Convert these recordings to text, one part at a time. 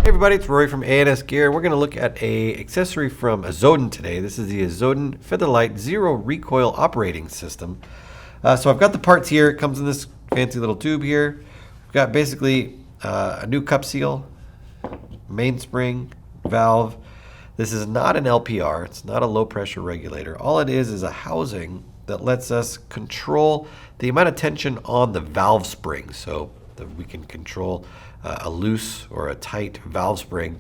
Hey everybody, it's Rory from A&S Gear. We're going to look at a accessory from Azodin today. This is the Azodin Featherlight Zero Recoil Operating System. So I've got the parts here. It comes in this fancy little tube here. We've got basically a new cup seal, mainspring, valve. This is not an LPR. It's not a low pressure regulator. All it is a housing that lets us control the amount of tension on the valve spring, so that we can control a loose or a tight valve spring,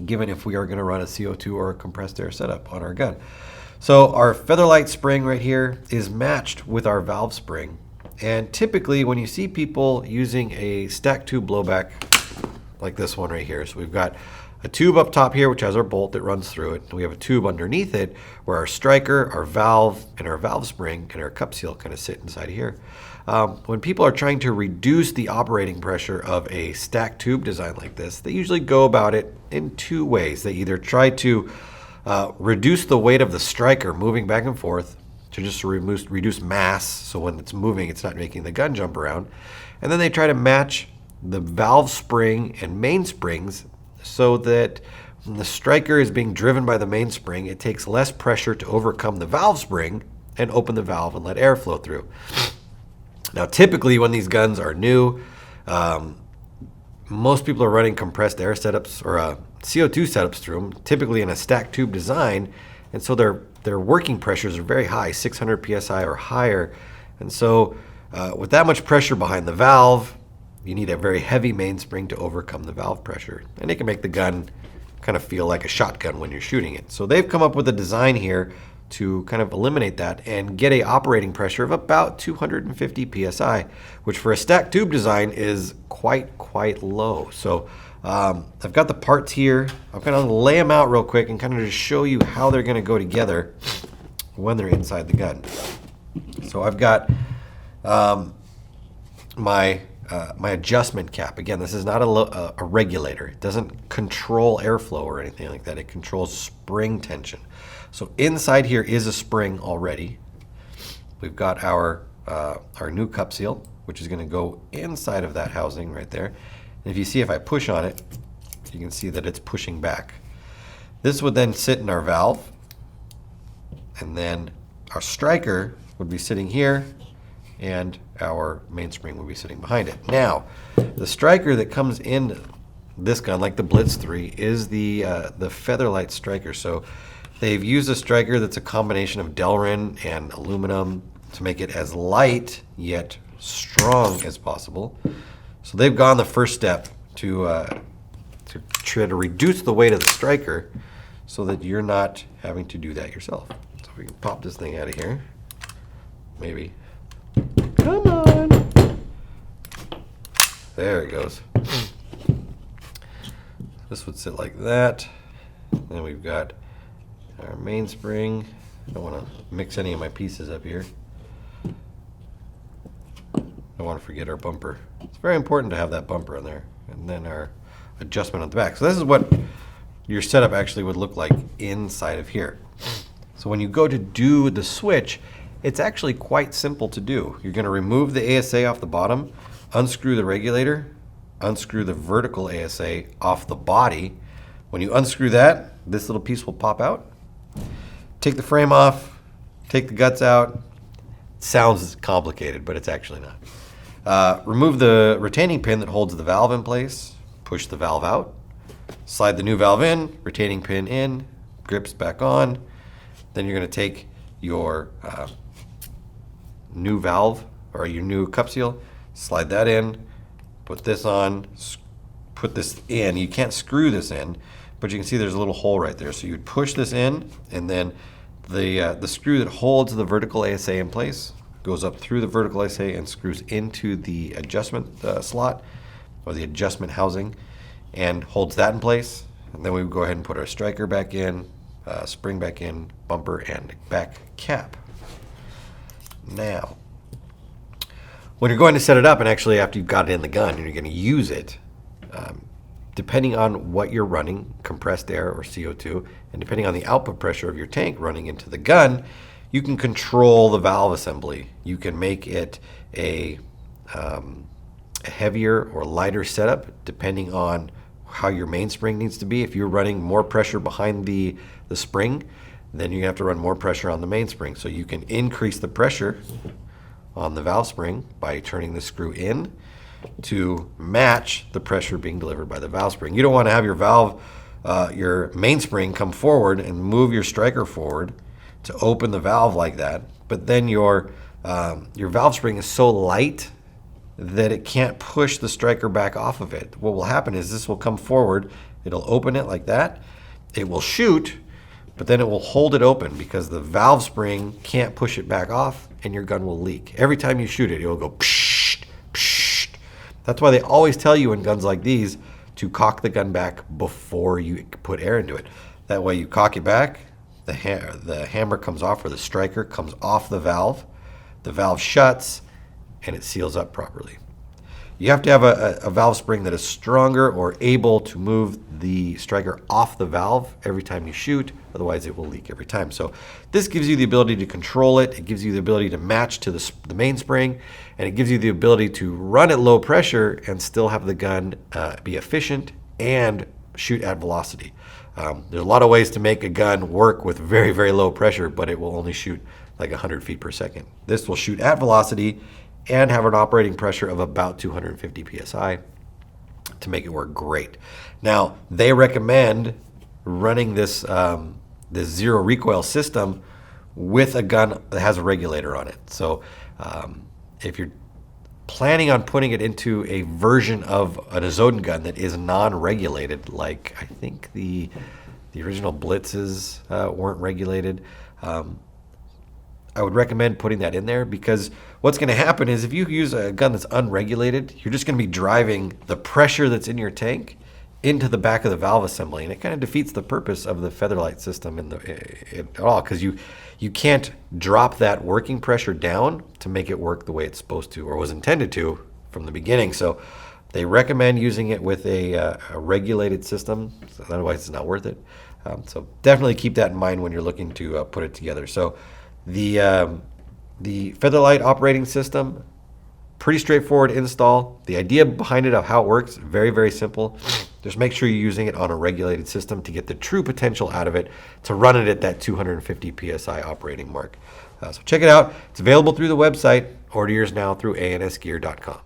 given if we are going to run a CO2 or a compressed air setup on our gun. So our Featherlight spring right here is matched with our valve spring. And typically when you see people using a stack tube blowback like this one right here, so we've got a tube up top here which has our bolt that runs through it, and we have a tube underneath it where our striker, our valve, and our valve spring and our cup seal kind of sit inside here. When people are trying to reduce the operating pressure of a stack tube design like this, they usually go about it in two ways. They either try to reduce the weight of the striker moving back and forth to just reduce mass, so when it's moving it's not making the gun jump around, and then they try to match the valve spring and mainsprings so that when the striker is being driven by the mainspring, it takes less pressure to overcome the valve spring and open the valve and let air flow through. Now typically when these guns are new, most people are running compressed air setups or CO2 setups through them, typically in a stack tube design, and so their working pressures are very high, 600 psi or higher. And so with that much pressure behind the valve, you need a very heavy mainspring to overcome the valve pressure, and it can make the gun kind of feel like a shotgun when you're shooting it. So they've come up with a design here to kind of eliminate that and get a operating pressure of about 250 psi, which for a stack tube design is quite low. So I've got the parts here. I'm going to lay them out real quick and kind of just show you how they're going to go together when they're inside the gun. So I've got my adjustment cap. Again, this is not a regulator. It doesn't control airflow or anything like that. It controls spring tension. So inside here is a spring already. We've got our new cup seal, which is going to go inside of that housing right there. And if you see, if I push on it, you can see that it's pushing back. This would then sit in our valve, and then our striker would be sitting here, and our mainspring would be sitting behind it. Now, the striker that comes in this gun, like the Blitz 3, is the Featherlight striker. So they've used a striker that's a combination of Delrin and aluminum to make it as light yet strong as possible. So they've gone the first step to try to reduce the weight of the striker so that you're not having to do that yourself. So we can pop this thing out of here. Maybe. Come on. There it goes. This would sit like that. Then we've got our mainspring. I don't want to mix any of my pieces up here. I want to forget our bumper. It's very important to have that bumper in there. And then our adjustment on the back. So this is what your setup actually would look like inside of here. So when you go to do the switch, it's actually quite simple to do. You're going to remove the ASA off the bottom, unscrew the regulator, unscrew the vertical ASA off the body. When you unscrew that, this little piece will pop out. Take the frame off, take the guts out. It sounds complicated, but it's actually not. Remove the retaining pin that holds the valve in place, push the valve out, slide the new valve in, retaining pin in, grips back on. Then you're going to take your new valve or your new cup seal, slide that in, put this on, put this in. You can't screw this in, but you can see there's a little hole right there. So you'd push this in, and then the screw that holds the vertical ASA in place goes up through the vertical ASA and screws into the adjustment slot or the adjustment housing and holds that in place. And then we would go ahead and put our striker back in, spring back in, bumper, and back cap. Now, when you're going to set it up, and actually after you've got it in the gun and you're going to use it, depending on what you're running, compressed air or CO2, and depending on the output pressure of your tank running into the gun, you can control the valve assembly. You can make it a a heavier or lighter setup depending on how your mainspring needs to be. If you're running more pressure behind the spring, then you have to run more pressure on the mainspring. So you can increase the pressure on the valve spring by turning the screw in to match the pressure being delivered by the valve spring. You don't want to have your mainspring come forward and move your striker forward to open the valve like that, but then your valve spring is so light that it can't push the striker back off of it. What will happen is this will come forward, it'll open it like that, it will shoot, but then it will hold it open because the valve spring can't push it back off and your gun will leak. Every time you shoot it, it will go psh, psh. That's why they always tell you in guns like these to cock the gun back before you put air into it. That way you cock it back, the hammer comes off, or the striker comes off the valve shuts, and it seals up properly. You have to have a valve spring that is stronger or able to move the striker off the valve every time you shoot, otherwise it will leak every time. So this gives you the ability to control it, it gives you the ability to match to the mainspring, and it gives you the ability to run at low pressure and still have the gun be efficient and shoot at velocity. There's a lot of ways to make a gun work with very, very low pressure, but it will only shoot like 100 feet per second. This will shoot at velocity and have an operating pressure of about 250 psi to make it work great. Now, they recommend running this zero recoil system with a gun that has a regulator on it. So if you're planning on putting it into a version of an Azodin gun that is non-regulated, like I think the original Blitzes weren't regulated, I would recommend putting that in there, because what's going to happen is if you use a gun that's unregulated, you're just going to be driving the pressure that's in your tank into the back of the valve assembly, and it kind of defeats the purpose of the Featherlight system at all, because you can't drop that working pressure down to make it work the way it's supposed to or was intended to from the beginning. So they recommend using it with a regulated system, so otherwise it's not worth it. So definitely keep that in mind when you're looking to put it together. So the Featherlight operating system, pretty straightforward install. The idea behind it of how it works, very, very simple. Just make sure you're using it on a regulated system to get the true potential out of it, to run it at that 250 psi operating mark. So check it out. It's available through the website. Order yours now through ansgear.com.